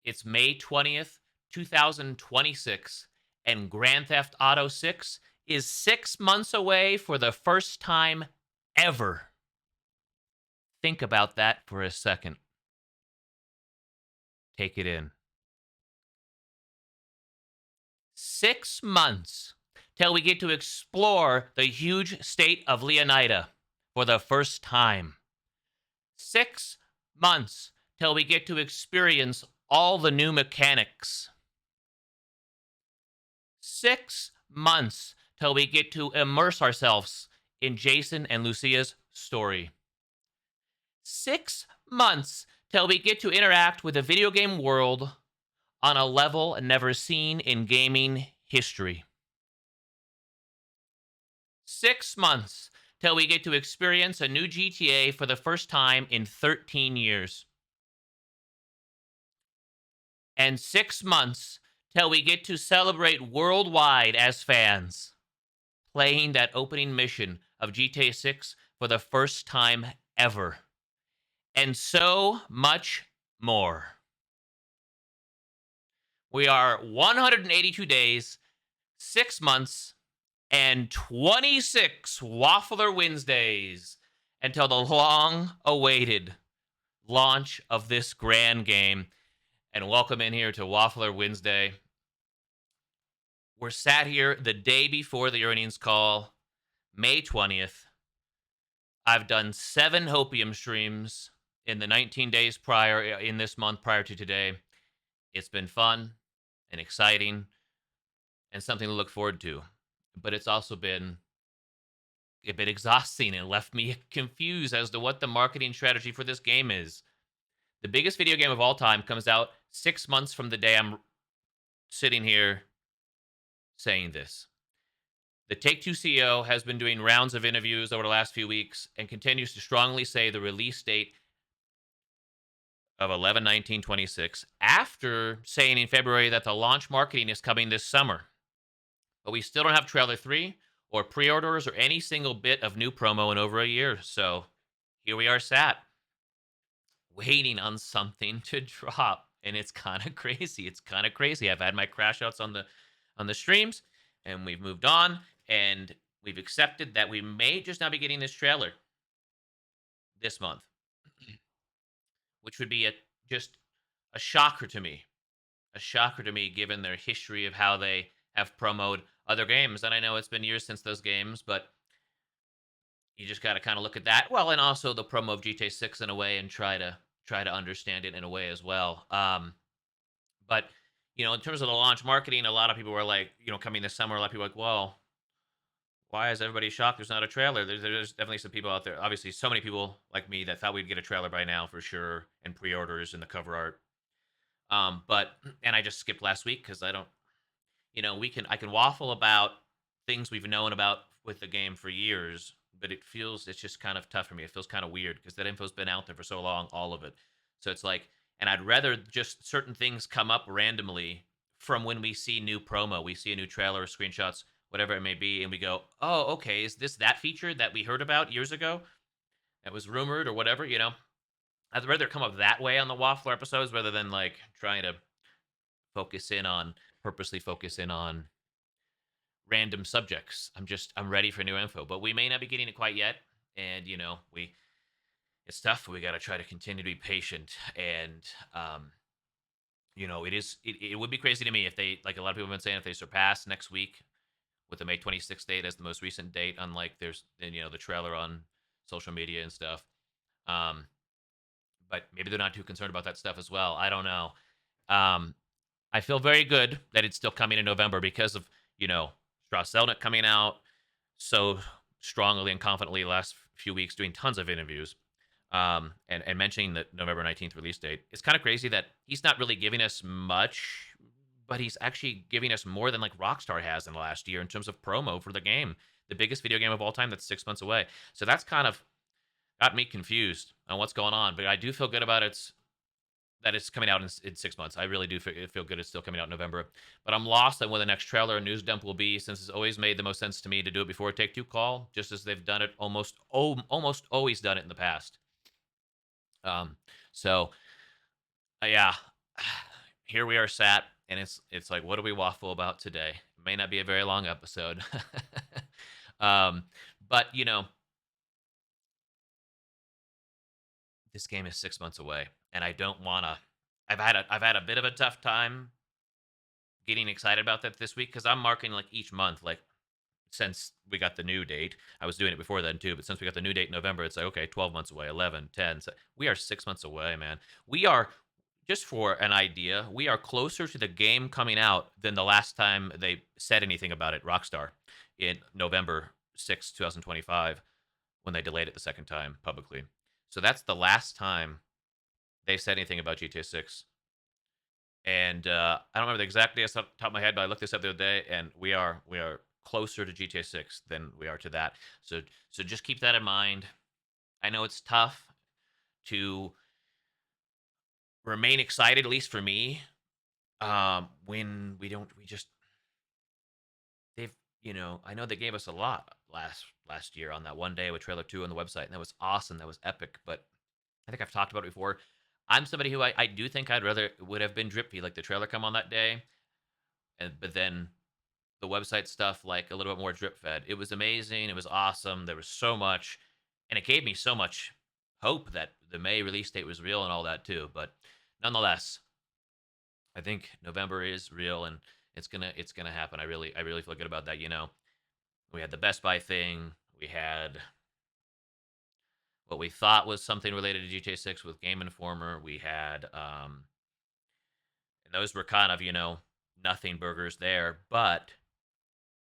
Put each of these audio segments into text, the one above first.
It's May 20th, 2026, and Grand Theft Auto 6 is 6 months away for the first time ever. Think about that for a second. Take it in. 6 months till we get to explore the huge state of Leonida for the first time. 6 months till we get to experience all the new mechanics. 6 months till we get to immerse ourselves in Jason and Lucia's story. 6 months till we get to interact with the video game world on a level never seen in gaming history. 6 months till we get to experience a new GTA for the first time in 13 years. And 6 months till we get to celebrate worldwide as fans, playing that opening mission of GTA 6 for the first time ever. And so much more. We are 182 days, 6 months, and 26 Waffler Wednesdays until the long-awaited launch of this grand game. And welcome in here to Waffler Wednesday. We're sat here the day before the earnings call, May 20th. I've done 7 Hopium streams in the 19 days prior, in this month prior to today. It's been fun and exciting and something to look forward to. But it's also been a bit exhausting and left me confused as to what the marketing strategy for this game is. The biggest video game of all time comes out 6 months from the day I'm sitting here saying this. The Take-Two CEO has been doing rounds of interviews over the last few weeks and continues to strongly say the release date of 11/19/26 after saying in February that the launch marketing is coming this summer. But we still don't have trailer 3 or pre-orders or any single bit of new promo in over a year. So here we are sat, waiting on something to drop. And it's kind of crazy. It's kind of crazy. I've had my crash outs on the streams, and we've moved on, and we've accepted that we may just now be getting this trailer this month, which would be just a shocker to me. A shocker to me, given their history of how they have promoted other games. And I know it's been years since those games, but you just got to kind of look at that. Well, and also the promo of GTA 6 in a way, and try to understand it in a way as well. But in terms of the launch marketing, a lot of people were like, coming this summer, a lot of people were like, well, why is everybody shocked there's not a trailer? There's definitely some people out there. Obviously, so many people like me that thought we'd get a trailer by now for sure, and pre-orders and the cover art. But and I just skipped last week because I don't, I can waffle about things we've known about with the game for years, but it's just kind of tough for me. It feels kind of weird because that info's been out there for so long, all of it. So it's like, and I'd rather just certain things come up randomly from when we see new promo, we see a new trailer, screenshots, whatever it may be, and we go, oh, okay, is this that feature that we heard about years ago that was rumored or whatever, I'd rather come up that way on the Waffler episodes rather than like trying to purposely focus in on random subjects. I'm ready for new info, but we may not be getting it quite yet. And it's tough. We got to try to continue to be patient. And it would be crazy to me if they, like a lot of people have been saying, if they surpass next week with the May 26th date as the most recent date, unlike there's the trailer on social media and stuff. But maybe they're not too concerned about that stuff as well. I don't know. I feel very good that it's still coming in November because of, Strauss Zelnick coming out so strongly and confidently the last few weeks, doing tons of interviews, and mentioning the November 19th release date. It's kind of crazy that he's not really giving us much, but he's actually giving us more than like Rockstar has in the last year in terms of promo for the game, the biggest video game of all time that's 6 months away. So that's kind of got me confused on what's going on, but I do feel good about that it's coming out in 6 months. I really do feel good it's still coming out in November. But I'm lost on when the next trailer or news dump will be, since it's always made the most sense to me to do it before a Take-Two call, just as they've done it almost always done it in the past. So, yeah. here we are sat, and it's like, what do we waffle about today? It may not be a very long episode. um, but this game is 6 months away, and I don't wanna. I've had a bit of a tough time getting excited about that this week because I'm marking like each month, like since we got the new date. I was doing it before then too, but since we got the new date in November, it's like, okay, 12 months away, 11, 10. So we are 6 months away, man. We are, just for an idea, we are closer to the game coming out than the last time they said anything about it, Rockstar, in November 6th, 2025, when they delayed it the second time publicly. So that's the last time they said anything about GTA 6. And I don't remember the exact day off the top of my head, but I looked this up the other day, and we are closer to GTA 6 than we are to that. So just keep that in mind. I know it's tough to remain excited, at least for me, when we just they've I know they gave us a lot last year on that one day with trailer 2 on the website, and that was awesome. That was epic. But I think I've talked about it before. I'm somebody who I do think I'd rather would have been drip feed, like the trailer come on that day, but then the website stuff like a little bit more drip fed. It was amazing. It was awesome. There was so much, and it gave me so much hope that the May release date was real and all that too. But nonetheless, I think November is real and it's gonna happen. I really feel good about that. We had the Best Buy thing. We had what we thought was something related to GTA 6 with Game Informer. We had and those were kind of nothing burgers there, but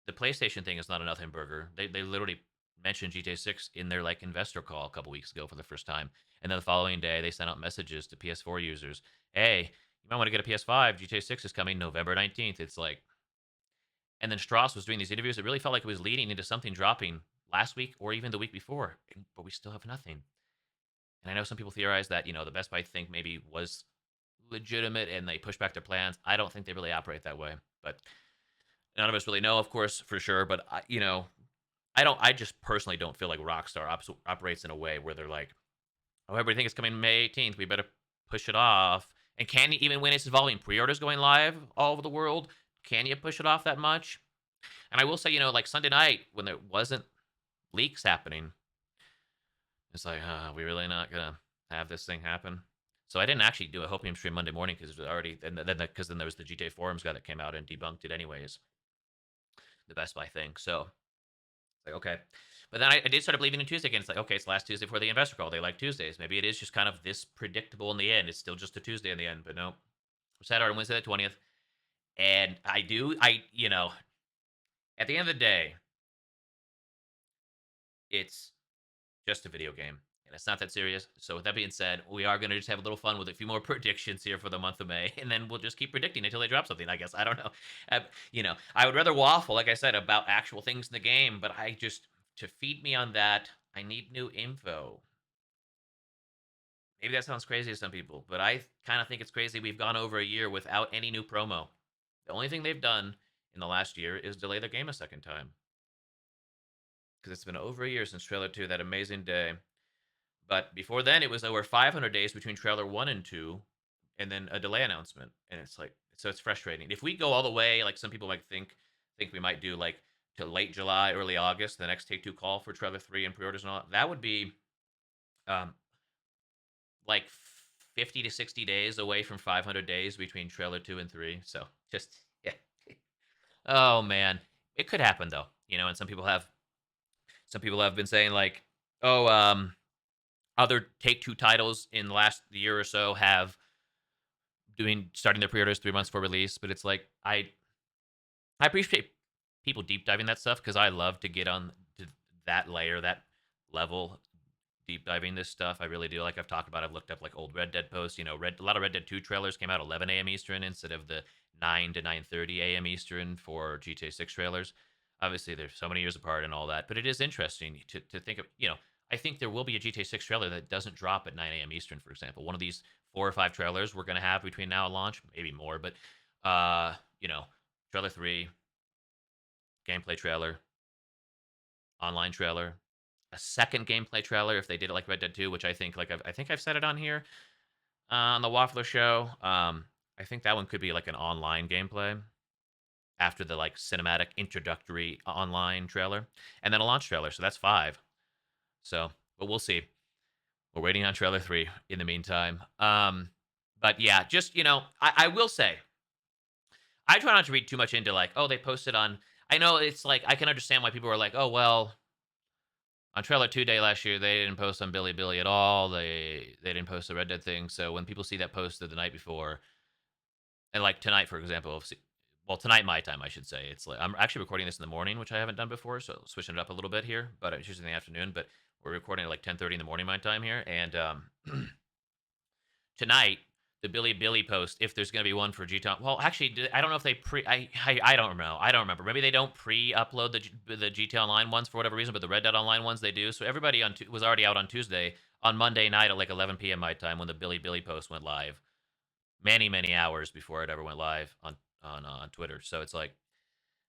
the PlayStation thing is not a nothing burger. They literally mentioned GTA 6 in their like investor call a couple weeks ago for the first time, and then the following day they sent out messages to PS4 users. Hey, you might want to get a PS5. GTA 6 is coming November 19th. It's like, and then Strauss was doing these interviews. It really felt like it was leading into something dropping last week or even the week before, but we still have nothing. And I know some people theorize that the Best Buy thing maybe was legitimate and they pushed back their plans. I don't think they really operate that way, but none of us really know, of course, for sure. But I don't. I just personally don't feel like Rockstar operates in a way where they're like, "Oh, everything is coming May 18th. We better push it off." And can you, even when it's involving pre-orders going live all over the world, can you push it off that much? And I will say, like Sunday night when there wasn't leaks happening, it's like, we really not gonna have this thing happen. So I didn't actually do a Hopium stream Monday morning because it was already, and then because then there was the GTA forums guy that came out and debunked it anyways, the Best Buy thing. So like, okay. But then I did start believing in Tuesday again. It's like, okay, it's last Tuesday before the investor call. They like Tuesdays. Maybe it is just kind of this predictable in the end. It's still just a Tuesday in the end. But no, Saturday and Wednesday the 20th. And at the end of the day, it's just a video game. And it's not that serious. So with that being said, we are going to just have a little fun with a few more predictions here for the month of May. And then we'll just keep predicting until they drop something, I guess. I don't know. I would rather waffle, like I said, about actual things in the game. But to feed me on that, I need new info. Maybe that sounds crazy to some people, but I kind of think it's crazy we've gone over a year without any new promo. The only thing they've done in the last year is delay the game a second time. Because it's been over a year since trailer 2, that amazing day. But before then, it was over 500 days between trailer 1 and 2, and then a delay announcement. And it's like, so it's frustrating. If we go all the way, like some people might think we might do, like to late July, early August, the next Take Two call for trailer 3 and pre-orders and all that would be um, like 50 to 60 days away from 500 days between trailer 2 and 3. So just, yeah. Oh man, it could happen though. And some people have been saying like, oh, other Take Two titles in the last year or so have starting their pre-orders 3 months before release. But it's like, I appreciate people deep diving that stuff because I love to get on to that layer, that level, deep diving this stuff. I really do. Like I've talked about, I've looked up like old Red Dead posts. A lot of Red Dead 2 trailers came out 11 a.m. Eastern instead of the 9 to 9:30 a.m. Eastern for GTA 6 trailers. Obviously, they're so many years apart and all that, but it is interesting to think of. I think there will be a GTA 6 trailer that doesn't drop at 9 a.m. Eastern, for example. One of these 4 or 5 trailers we're going to have between now and launch, maybe more, but uh, you know, trailer 3, gameplay trailer, online trailer, a second gameplay trailer if they did it like Red Dead 2, which I think I've said it on here on the Waffler show. I think that one could be like an online gameplay after the like cinematic introductory online trailer, and then a launch trailer. So that's 5. So, but we'll see. We're waiting on trailer 3 in the meantime. But yeah, just I will say I try not to read too much into like, oh, they posted on. I know it's like I can understand why people are like, oh well, on trailer 2 day last year they didn't post on Billy Billy at all. They didn't post the Red Dead thing. So when people see that posted the night before, and like tonight, for example, well, tonight my time, I should say. It's like I'm actually recording this in the morning, which I haven't done before, so switching it up a little bit here. But it's usually in the afternoon. But we're recording at like 10:30 in the morning my time here, and tonight the Billy Billy post, if there's going to be one for GTA. Well, actually, I don't know if they I don't know. I don't remember. Maybe they don't pre-upload the GTA Online ones for whatever reason, but the Red Dead Online ones they do. So everybody was already out on Tuesday, on Monday night at like 11 p.m. my time when the Billy Billy post went live. Many hours before it ever went live on Twitter. So it's like,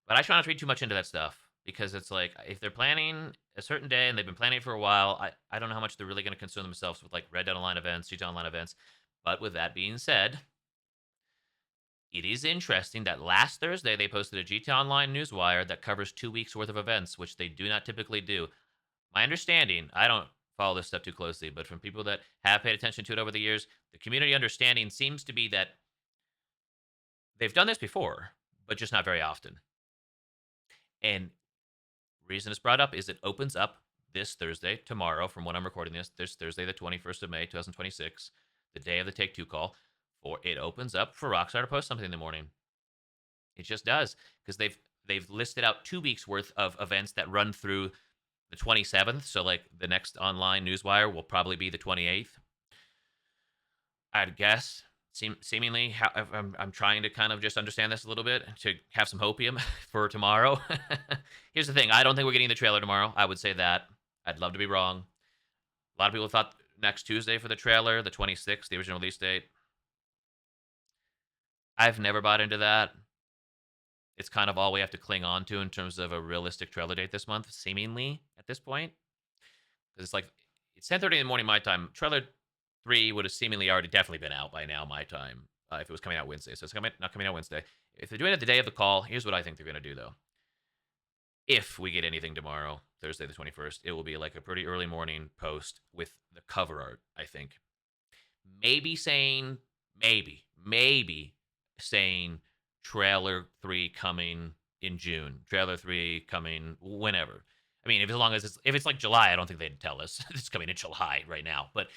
but I try not to read too much into that stuff because it's like if they're planning a certain day and they've been planning it for a while, I don't know how much they're really going to concern themselves with like Red Dead Online events, GTA Online events. But with that being said, it is interesting that last Thursday they posted a GTA Online newswire that covers 2 weeks worth of events, which they do not typically do. My understanding, I don't follow this stuff too closely, but from people that have paid attention to it over the years, the community understanding seems to be that they've done this before, but just not very often. And reason it's brought up is it opens up this Thursday, tomorrow, from when I'm recording this Thursday, the 21st of May, 2026, the day of the Take Two call. For it opens up for Rockstar to post something in the morning. It just does because they've listed out 2 weeks worth of events that run through the 27th. So like the next online newswire will probably be the 28th. I'd guess. Seemingly, I'm trying to kind of just understand this a little bit to have some hopium for tomorrow. Here's the thing: I don't think we're getting the trailer tomorrow. I would say that. I'd love to be wrong. A lot of people thought next Tuesday for the trailer, the 26th, the original release date. I've never bought into that. It's kind of all we have to cling on to in terms of a realistic trailer date this month, seemingly at this point. Because it's like it's 10:30 in the morning my time. Trailer 3 would have seemingly already definitely been out by now my time if it was coming out Wednesday. So it's not coming out Wednesday. If they're doing it the day of the call, here's what I think they're going to do though. If we get anything tomorrow, Thursday the 21st, it will be like a pretty early morning post with the cover art, I think. Maybe saying, maybe saying trailer 3 coming in June, trailer 3 coming whenever. I mean, if as long as if it's like July, I don't think they'd tell us it's coming in July right now. But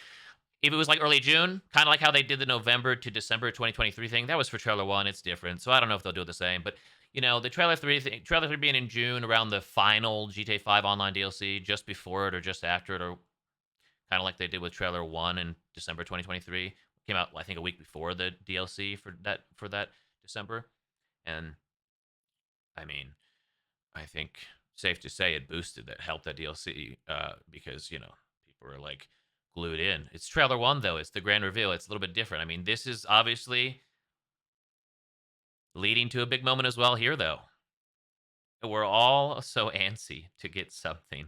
if it was like early June, kind of like how they did the November to December 2023 thing, that was for trailer 1. It's different, so I don't know if they'll do it the same. But the trailer 3 being in June around the final GTA 5 online DLC, just before it or just after it, or kind of like they did with trailer 1 in December 2023, came out I think a week before the DLC for that December, and I mean I think safe to say it boosted that helped that DLC because people are like glued in. It's trailer 1 though. It's the grand reveal. It's a little bit different. I mean, this is obviously leading to a big moment as well here though. We're all so antsy to get something.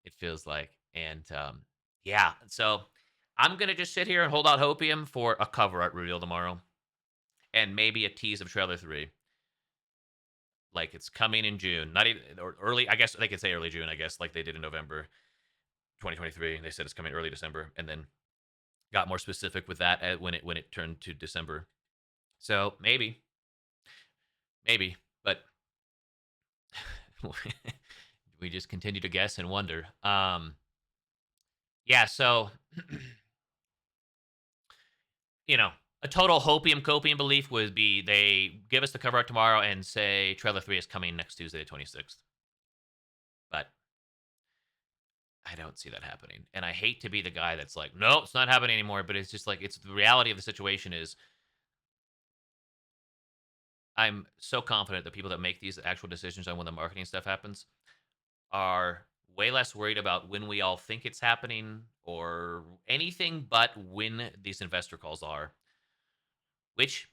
It feels like, and yeah. So I'm gonna just sit here and hold out hopium for a cover art reveal tomorrow, and maybe a tease of trailer 3. Like it's coming in June, not even or early. I guess they could say early June. I guess like they did in November 2023. They said it's coming early December, and then got more specific with that when it turned to December. So maybe, but we just continue to guess and wonder. Yeah. So a total hopium copium belief would be they give us the cover art tomorrow and say trailer 3 is coming next Tuesday, the 26th. But I don't see that happening. And I hate to be the guy that's like, no, it's not happening anymore. But it's just like, it's the reality of the situation is I'm so confident that people that make these actual decisions on when the marketing stuff happens are way less worried about when we all think it's happening or anything but when these investor calls are. Which,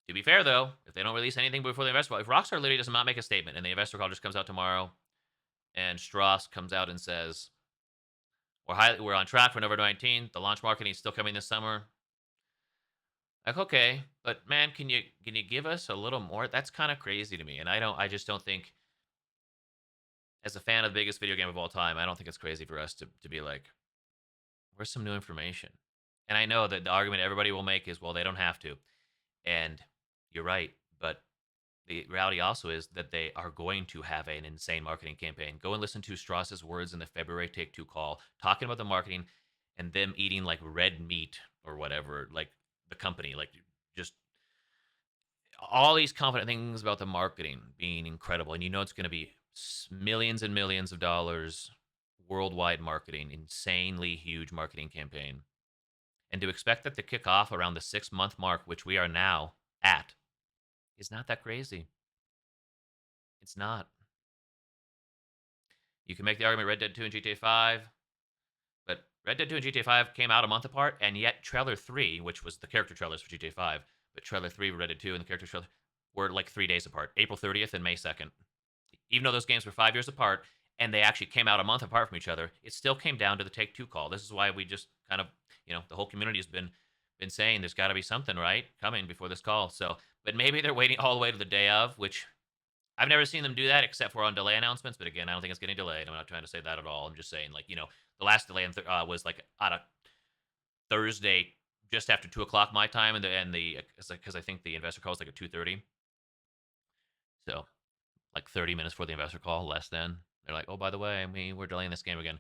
to be fair though, if they don't release anything before the investor call, if Rockstar literally does not make a statement and the investor call just comes out tomorrow and Strauss comes out and says, we're on track for November 19th, the launch marketing is still coming this summer, Like, okay, but man, can you give us a little more? That's kind of crazy to me, and I just don't think, as a fan of the biggest video game of all time, I don't think it's crazy for us to be like, where's some new information? And I know that the argument everybody will make is, well, they don't have to, and you're right, but the reality also is that they are going to have an insane marketing campaign. Go and listen to Strauss's words in the February Take Two call, talking about the marketing and them eating like red meat or whatever, like the company, like just all these confident things about the marketing being incredible. And you know it's going to be millions and millions of dollars worldwide marketing, insanely huge marketing campaign. And to expect that to kick off around the 6 month mark, which we are now at, is not that crazy. It's not. You can make the argument Red Dead 2 and GTA 5, but Red Dead 2 and GTA 5 came out a month apart, and yet Trailer 3, which was the character trailers for GTA 5, but Trailer 3, Red Dead 2, and the character trailer were like 3 days apart, April 30th and May 2nd. Even though those games were 5 years apart, and they actually came out a month apart from each other, it still came down to the Take Two call. This is why we just kind of, the whole community has been saying there's got to be something right coming before this call. So, but maybe they're waiting all the way to the day of, which I've never seen them do that except for on delay announcements, but again, I don't think it's getting delayed. I'm not trying to say that at all. I'm just saying, like, the last delay was like on a Thursday, just after 2 o'clock my time, and the because I think the investor call was like at 2:30, so like 30 minutes before the investor call, less than. They're like, oh, by the way, we're delaying this game again,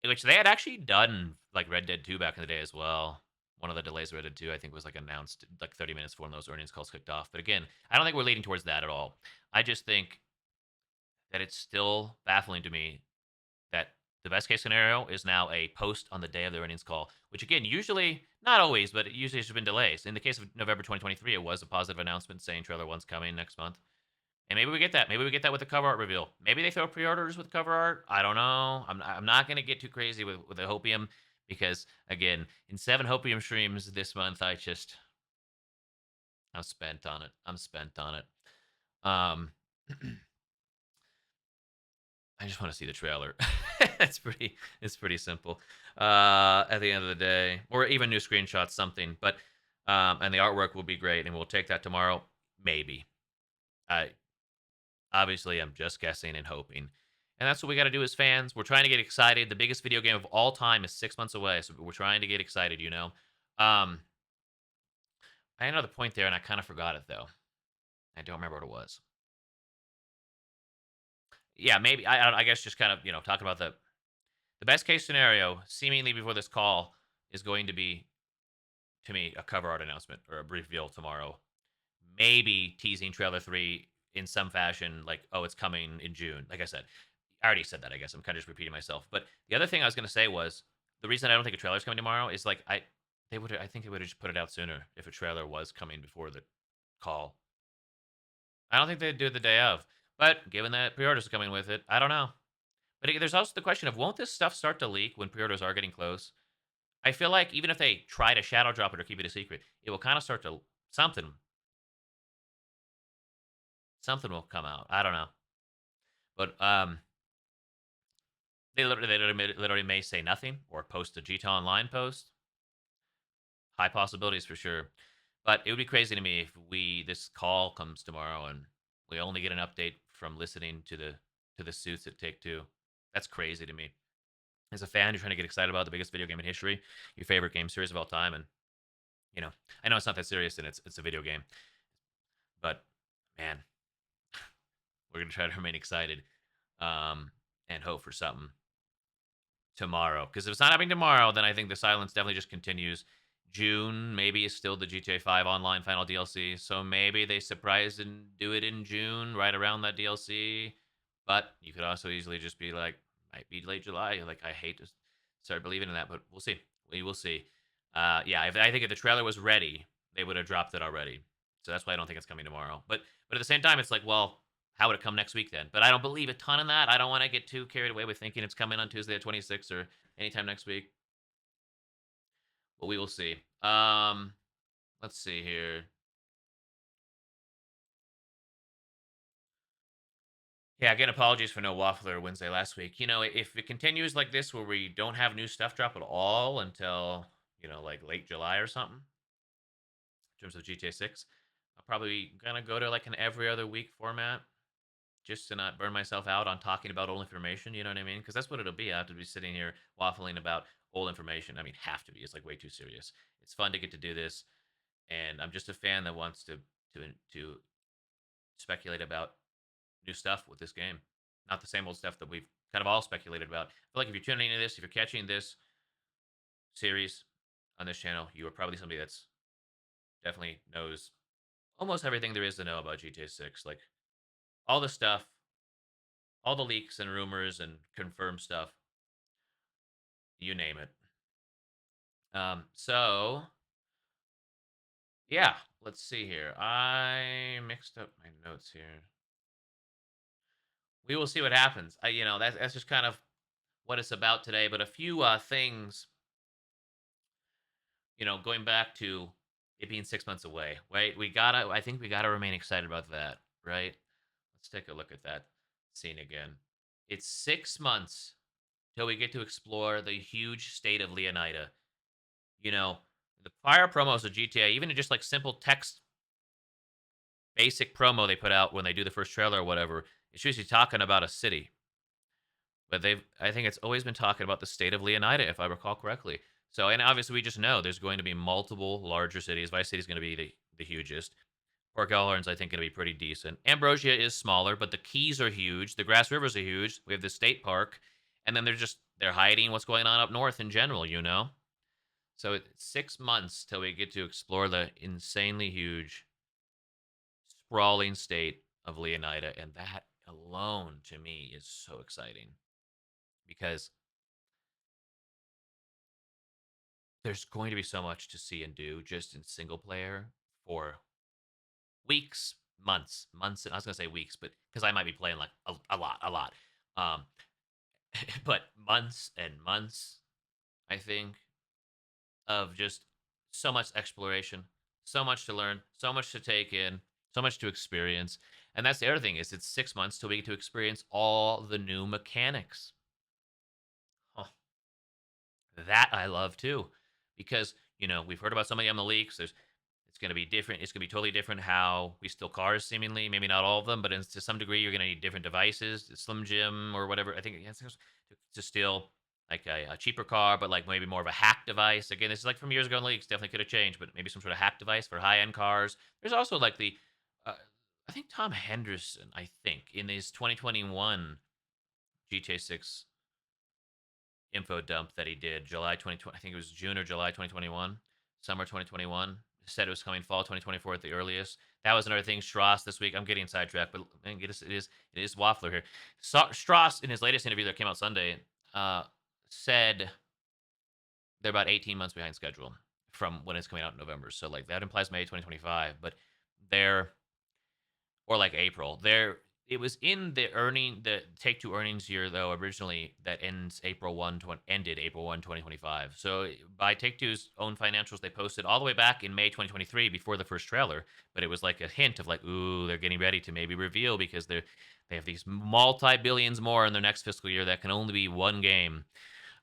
which they had actually done like Red Dead 2 back in the day as well. One of the delays of Red Dead 2, I think, was like announced like 30 minutes before one of those earnings calls kicked off. But again, I don't think we're leading towards that at all. I just think that it's still baffling to me that the best case scenario is now a post on the day of the earnings call, which again, usually, not always, but it usually has been delays. In the case of November 2023, it was a positive announcement saying trailer one's coming next month. And maybe we get that. Maybe we get that with the cover art reveal. Maybe they throw pre-orders with cover art. I don't know. I'm not going to get too crazy with the hopium because, again, in 7 hopium streams this month, I'm spent on it. I'm spent on it. Um, I just want to see the trailer. It's pretty simple. At the end of the day, or even new screenshots, something. But and the artwork will be great, and we'll take that tomorrow. Maybe. I Obviously I'm just guessing and hoping, and that's what we got to do as fans. We're trying to get excited. The biggest video game of all time is 6 months away, so we're trying to get excited. I had another point there, and I kind of forgot it though. I don't remember what it was. Yeah, maybe I guess just kind of talking about the best case scenario, seemingly before this call, is going to be, to me, a cover art announcement or a brief reveal tomorrow. Maybe teasing trailer 3 in some fashion, like, oh, it's coming in June. Like I said, I already said that, I guess. I'm kind of just repeating myself. But the other thing I was going to say was the reason I don't think a trailer's coming tomorrow is like I think they would have just put it out sooner if a trailer was coming before the call. I don't think they'd do it the day of. But given that pre-orders are coming with it, I don't know. But there's also the question of, won't this stuff start to leak when pre-orders are getting close? I feel like even if they try to shadow drop it or keep it a secret, it will kind of start to something will come out. I don't know, but they literally may say nothing or post a GTA Online post. High possibilities for sure, but it would be crazy to me if this call comes tomorrow and we only get an update from listening to the suits at Take Two. That's crazy to me. As a fan, you're trying to get excited about the biggest video game in history, your favorite game series of all time, and you know, I know it's not that serious and it's a video game, but man, we're gonna try to remain excited, and hope for something tomorrow. Because if it's not happening tomorrow, then I think the silence definitely just continues. June maybe is still the GTA 5 online final DLC, so maybe they surprise and do it in June, right around that DLC. But you could also easily just be like, might be late July. Like, I hate to start believing in that, but we'll see. We will see. Yeah, I think if the trailer was ready, they would have dropped it already. So that's why I don't think it's coming tomorrow. But at the same time, it's like, well, how would it come next week then? But I don't believe a ton in that. I don't want to get too carried away with thinking it's coming on Tuesday at 26 or anytime next week. But we will see. Let's see here. Yeah, again, apologies for no Waffler Wednesday last week. If it continues like this, where we don't have new stuff drop at all until like late July or something, in terms of GTA 6. I'm probably gonna go to like an every other week format just to not burn myself out on talking about old information. You know what I mean? Because that's what it'll be. I have to be sitting here waffling about old information. I mean, have to be. It's like way too serious. It's fun to get to do this, and I'm just a fan that wants to speculate about new stuff with this game, not the same old stuff that we've kind of all speculated about. I feel like if you're tuning into this, if you're catching this series on this channel, you are probably somebody that's definitely knows almost everything there is to know about GTA 6. Like all the stuff, all the leaks and rumors and confirmed stuff, you name it. So yeah, let's see here. I mixed up my notes here. We will see what happens. That's just kind of what it's about today. But a few things, going back to it being 6 months away, right? I think we gotta remain excited about that, right? Let's take a look at that scene again. It's 6 months till we get to explore the huge state of Leonida. You know, the prior promos of GTA, even just like simple text, basic promo they put out when they do the first trailer or whatever, it's usually talking about a city. But I think it's always been talking about the state of Leonida, if I recall correctly. So, and obviously we just know there's going to be multiple larger cities. Vice City is going to be the hugest. Port Gallhorn's, I think, going to be pretty decent. Ambrosia is smaller, but the Keys are huge. The Grass Rivers are huge. We have the state park, and then they're hiding what's going on up north in general. So it's 6 months till we get to explore the insanely huge, sprawling state of Leonida, and that alone to me is so exciting because there's going to be so much to see and do just in single player for weeks, months. I was gonna say weeks, but because I might be playing like a lot. Um, but months and months, I think, of just so much exploration, so much to learn, so much to take in, so much to experience. And that's the other thing is it's 6 months till we get to experience all the new mechanics. Huh. That I love too, because we've heard about some of them on the leaks. It's going to be different. It's going to be totally different how we steal cars, seemingly. Maybe not all of them, but to some degree, you're going to need different devices, Slim Jim or whatever. I think it's to steal like a cheaper car, but like maybe more of a hack device. Again, this is like from years ago in leaks. Definitely could have changed, but maybe some sort of hack device for high end cars. There's also like uh, I think Tom Henderson, I think in his 2021 GTA 6 info dump that he did July 2020. I think it was June or July 2021, summer 2021. Said it was coming fall 2024 at the earliest. That was another thing. Strauss this week. I'm getting sidetracked, but man, it is Waffler here. Strauss in his latest interview that came out Sunday said they're about 18 months behind schedule from when it's coming out in November. So like that implies May 2025, but they're or like April. It was in the Take Two earnings year though originally that ended April 1, 2025. So by Take Two's own financials, they posted all the way back in May 2023 before the first trailer, but it was like a hint of like, ooh, they're getting ready to maybe reveal because they have these multi-billions more in their next fiscal year that can only be one game.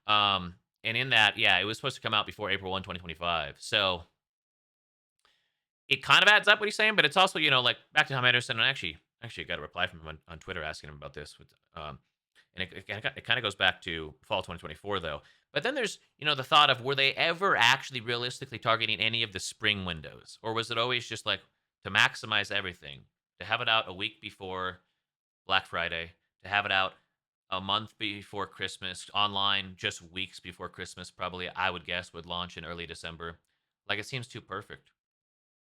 And in that, yeah, it was supposed to come out before April 1, 2025. So it kind of adds up what he's saying, but it's also, like back to Tom Anderson. And actually got a reply from him on Twitter asking him about this. And it kind of goes back to fall 2024, though. But then there's, the thought of were they ever actually realistically targeting any of the spring windows? Or was it always just like to maximize everything, to have it out a week before Black Friday, to have it out a month before Christmas, online just weeks before Christmas, probably, I would guess, would launch in early December? Like, it seems too perfect.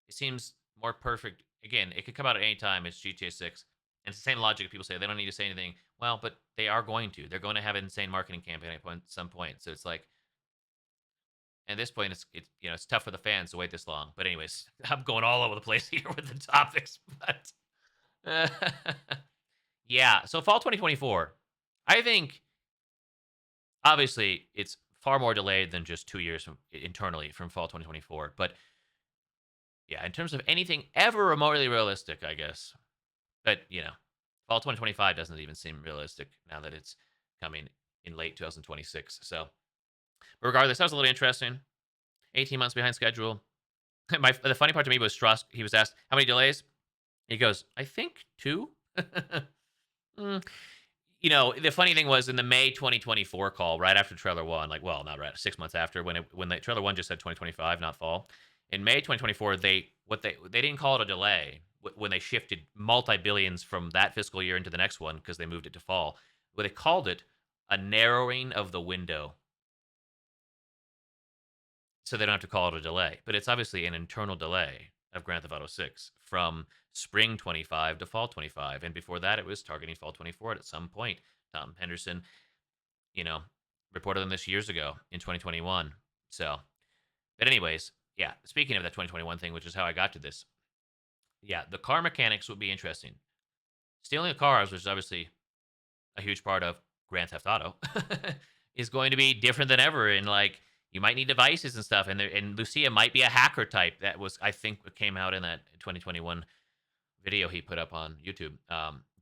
It seems more perfect. Again, it could come out at any time. It's GTA 6. And it's the same logic people say they don't need to say anything. Well, but they are going to. They're going to have an insane marketing campaign at some point. So it's like, at this point, it's tough for the fans to wait this long. But anyways, I'm going all over the place here with the topics. But yeah, so fall 2024. I think obviously it's far more delayed than just 2 years internally from fall 2024. But yeah, in terms of anything ever remotely realistic, I guess. But, fall 2025 doesn't even seem realistic now that it's coming in late 2026. So, but regardless, that was a little interesting. 18 months behind schedule. The funny part to me was Strusk. He was asked how many delays. He goes, "I think 2." Mm. The funny thing was in the May 2024 call, right after trailer one, like, well, not right, 6 months after when the trailer one just said 2025, not fall. In May 2024, they didn't call it a delay when they shifted multi billions from that fiscal year into the next one because they moved it to fall. What they called it a narrowing of the window, so they don't have to call it a delay. But it's obviously an internal delay of Grand Theft Auto 6 from spring 25 to fall 25, and before that, it was targeting fall 24 at some point. Tom Henderson you know, reported on this years ago in 2021. So, but anyways, yeah. Speaking of that 2021 thing, which is how I got to this, yeah, the car mechanics would be interesting. Stealing the cars, which is obviously a huge part of Grand Theft Auto, is going to be different than ever. And like, you might need devices and stuff. And Lucia might be a hacker type. That was, I think, what came out in that 2021 video he put up on YouTube,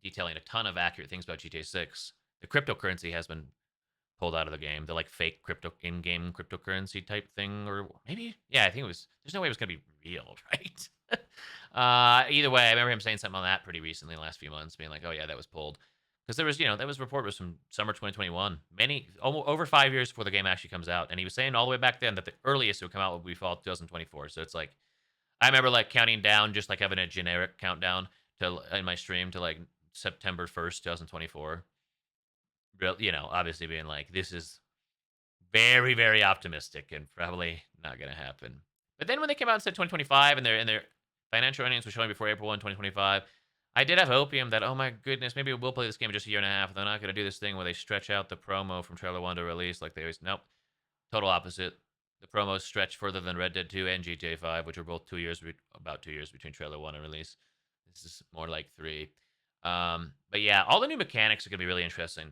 detailing a ton of accurate things about GTA 6. The cryptocurrency has been pulled out of the game. The like fake crypto in-game cryptocurrency type thing, or maybe yeah, I think it was. There's no way it was gonna be real, right? Either way, I remember him saying something on that pretty recently in the last few months, being like, "Oh yeah, that was pulled." Because there was, that was report was from summer 2021, many over 5 years before the game actually comes out, and he was saying all the way back then that the earliest it would come out would be fall 2024. So it's like I remember like counting down, just like having a generic countdown to in my stream to like September 1st, 2024. Obviously being like, this is very, very optimistic and probably not going to happen. But then when they came out and said 2025 and their financial earnings were showing before April 1, 2025, I did have hopium that, oh my goodness, maybe we'll play this game in just a year and a half. They're not going to do this thing where they stretch out the promo from trailer 1 to release like they always. Nope. Total opposite. The promos stretch further than Red Dead 2 and GTA 5, which were both about 2 years between trailer 1 and release. This is more like 3. But yeah, all the new mechanics are going to be really interesting.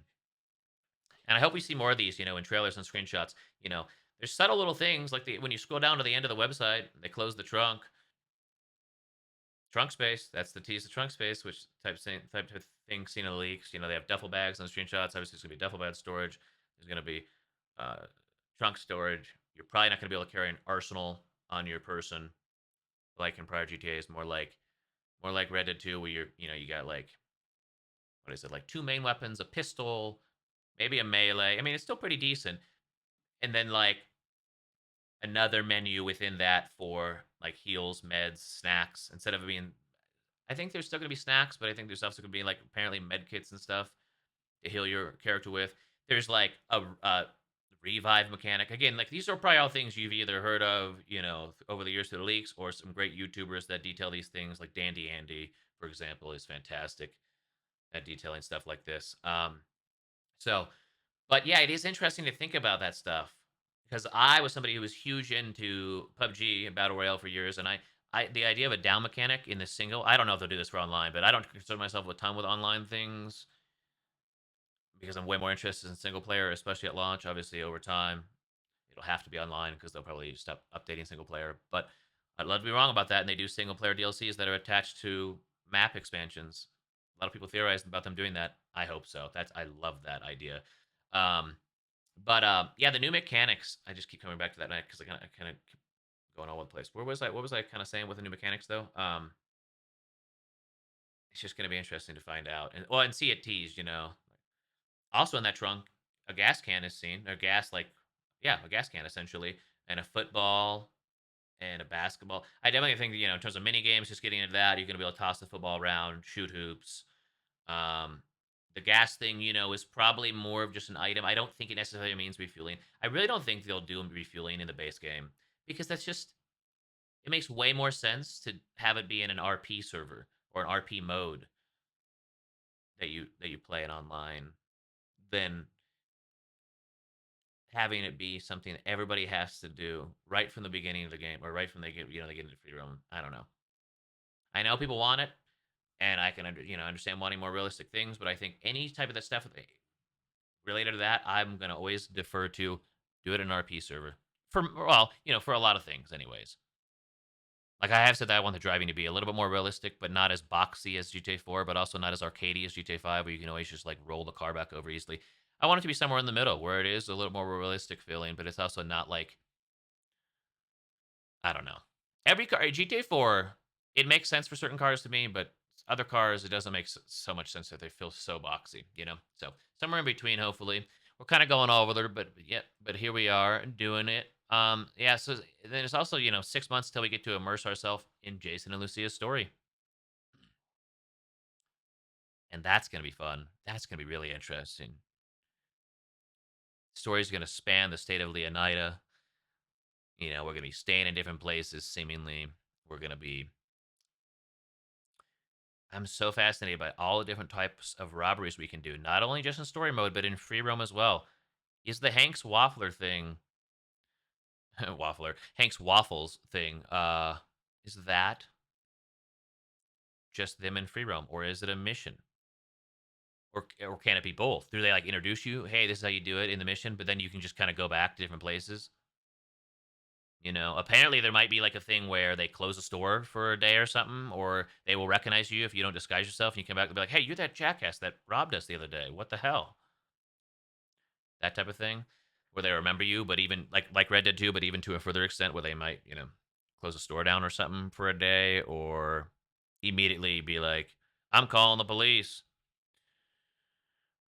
And I hope we see more of these, in trailers and screenshots. There's subtle little things like when you scroll down to the end of the website, they close the trunk space. That's the tease of trunk space, which type of thing seen in the leaks. They have duffel bags on the screenshots. Obviously, it's gonna be duffel bag storage. There's gonna be uh, trunk storage. You're probably not gonna be able to carry an arsenal on your person like in prior GTA's. More like Red Dead 2, where you got like what is it, like two main weapons, a pistol, maybe a melee. I mean, it's still pretty decent. And then like another menu within that for like heals, meds, snacks. Instead of being, I think there's still gonna be snacks, but I think there's also gonna be like apparently med kits and stuff to heal your character with. There's like a revive mechanic. Again, like these are probably all things you've either heard of, over the years through the leaks, or some great YouTubers that detail these things. Like Dandy Andy, for example, is fantastic at detailing stuff like this. So but yeah, it is interesting to think about that stuff because I was somebody who was huge into PUBG and Battle Royale for years, and the idea of a down mechanic in the single, I don't know if they'll do this for online, but I don't concern myself a ton with online things because I'm way more interested in single player, especially at launch. Obviously, over time, it'll have to be online because they'll probably stop updating single player. But I'd love to be wrong about that, and they do single player DLCs that are attached to map expansions. A lot of people theorize about them doing that. I hope so. I love that idea. Um, but yeah, the new mechanics. I just keep coming back to that because I kind of keep going all over the place. Where was I? What was I kind of saying with the new mechanics though? It's just going to be interesting to find out and see it teased. Also in that trunk, a gas can is seen, or gas like yeah, a gas can essentially, and a football and a basketball. I definitely think in terms of mini games, just getting into that, you're going to be able to toss the football around, shoot hoops. Um, the gas thing, is probably more of just an item. I don't think it necessarily means refueling. I really don't think they'll do refueling in the base game because it makes way more sense to have it be in an RP server or an RP mode that you play it online than having it be something that everybody has to do right from the beginning of the game or right from they get into free roam. I don't know. I know people want it, and I can understand wanting more realistic things, but I think any type of that stuff related to that, I'm gonna always defer to do it in an RP server. For a lot of things, anyways. Like I have said that I want the driving to be a little bit more realistic, but not as boxy as GTA 4, but also not as arcadey as GTA 5, where you can always just like roll the car back over easily. I want it to be somewhere in the middle, where it is a little more realistic feeling, but it's also not like I don't know. Every car GTA 4, it makes sense for certain cars to me, but other cars, it doesn't make so much sense that they feel so boxy, you know? So somewhere in between, hopefully. We're kind of going all over there, but yeah, but here we are doing it. Yeah, so then it's also, 6 months till we get to immerse ourselves in Jason and Lucia's story. And that's gonna be fun. That's gonna be really interesting. Story's gonna span the state of Leonida. We're gonna be staying in different places, seemingly. We're gonna be I'm so fascinated by all the different types of robberies we can do, not only just in story mode, but in free roam as well. Is the Hank's Waffler thing Waffler, Hank's Waffles thing, is that just them in free roam, or is it a mission? Or can it be both? Do they, like, introduce you, "Hey, this is how you do it in the mission," but then you can just kinda go back to different places? Apparently there might be, like, a thing where they close a store for a day or something, or they will recognize you if you don't disguise yourself, and you come back and be like, "Hey, you're that jackass that robbed us the other day. What the hell?" That type of thing, where they remember you, but even like Red Dead 2, but even to a further extent where they might, close a store down or something for a day, or immediately be like, "I'm calling the police."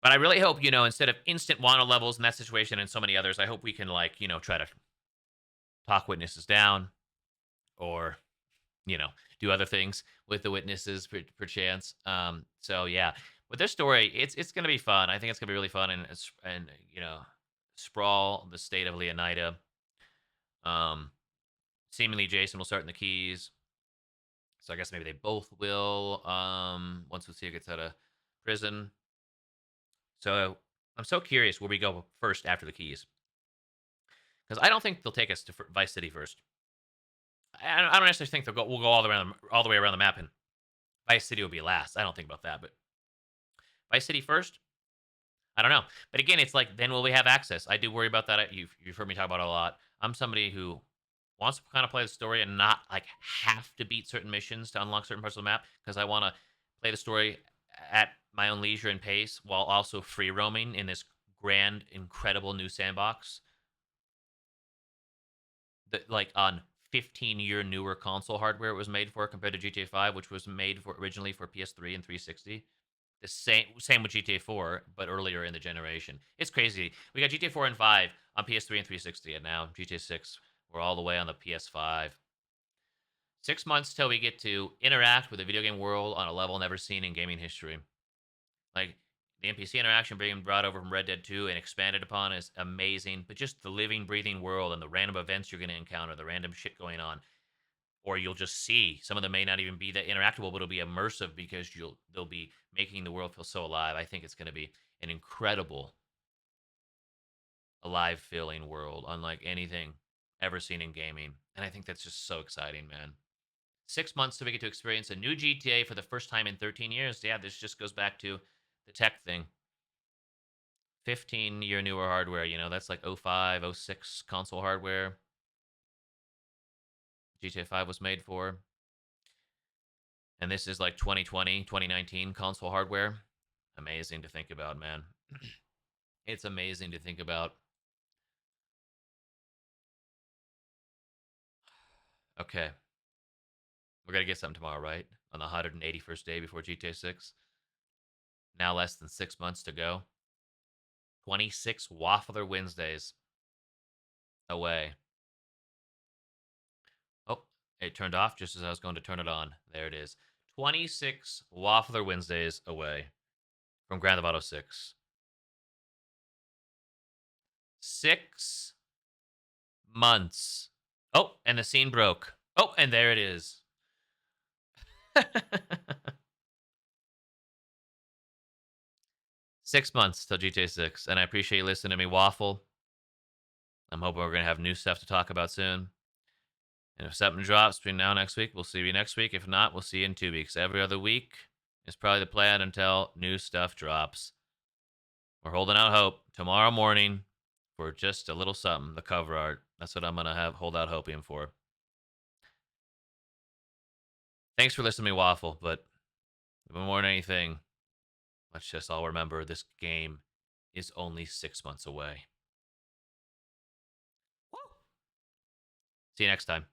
But I really hope, instead of instant wanted levels in that situation and so many others, I hope we can, like, try to talk witnesses down, or you know, do other things with the witnesses per chance. So yeah, with this story, it's gonna be fun. I think it's gonna be really fun, and sprawl the state of Leonida. Um, Seemingly Jason will start in the Keys, so I guess maybe they both will. Once Lucia gets out of prison, so I'm so curious where we go first after the Keys, because I don't think they'll take us to Vice City first. I don't necessarily think we'll go all the way around the map, and Vice City will be last. I don't think about that, but Vice City first. I don't know. But again, it's like, then will we have access? I do worry about that. You've heard me talk about it a lot. I'm somebody who wants to kind of play the story and not like have to beat certain missions to unlock certain parts of the map, because I want to play the story at my own leisure and pace while also free roaming in this grand, incredible new sandbox that, like, on 15-year newer console hardware it was made for, compared to GTA 5, which was made for originally for PS3 and 360. The same with GTA 4, but earlier in the generation. It's crazy. We got GTA 4 and 5 on PS3 and 360, and now GTA 6, we're all the way on the PS5. 6 months till we get to interact with the video game world on a level never seen in gaming history. Like, the NPC interaction being brought over from Red Dead 2 and expanded upon is amazing, but just the living, breathing world and the random events you're going to encounter, the random shit going on, or you'll just see. Some of them may not even be that interactable, but it'll be immersive because they'll be making the world feel so alive. I think it's going to be an incredible, alive feeling world, unlike anything ever seen in gaming. And I think that's just so exciting, man. 6 months to get to experience a new GTA for the first time in 13 years. Yeah, this just goes back to the tech thing. 15-year newer hardware, that's like '05, '06 console hardware. GTA 5 was made for. And this is like 2020, 2019 console hardware. Amazing to think about, man. It's amazing to think about. Okay, we're gonna get something tomorrow, right? On the 181st day before GTA 6. Now less than 6 months to go. 26 Waffler Wednesdays away. Oh, it turned off just as I was going to turn it on. There it is. 26 Waffler Wednesdays away from Grand Theft Auto 6. 6 months. Oh, and the scene broke. Oh, and there it is. 6 months till GTA 6, and I appreciate you listening to me waffle. I'm hoping we're gonna have new stuff to talk about soon. And if something drops between now and next week, we'll see you next week. If not, we'll see you in 2 weeks. Every other week is probably the plan until new stuff drops. We're holding out hope tomorrow morning for just a little something, the cover art. That's what I'm gonna hold out hoping for. Thanks for listening to me waffle, but more than anything, let's just all remember this game is only 6 months away. See you next time.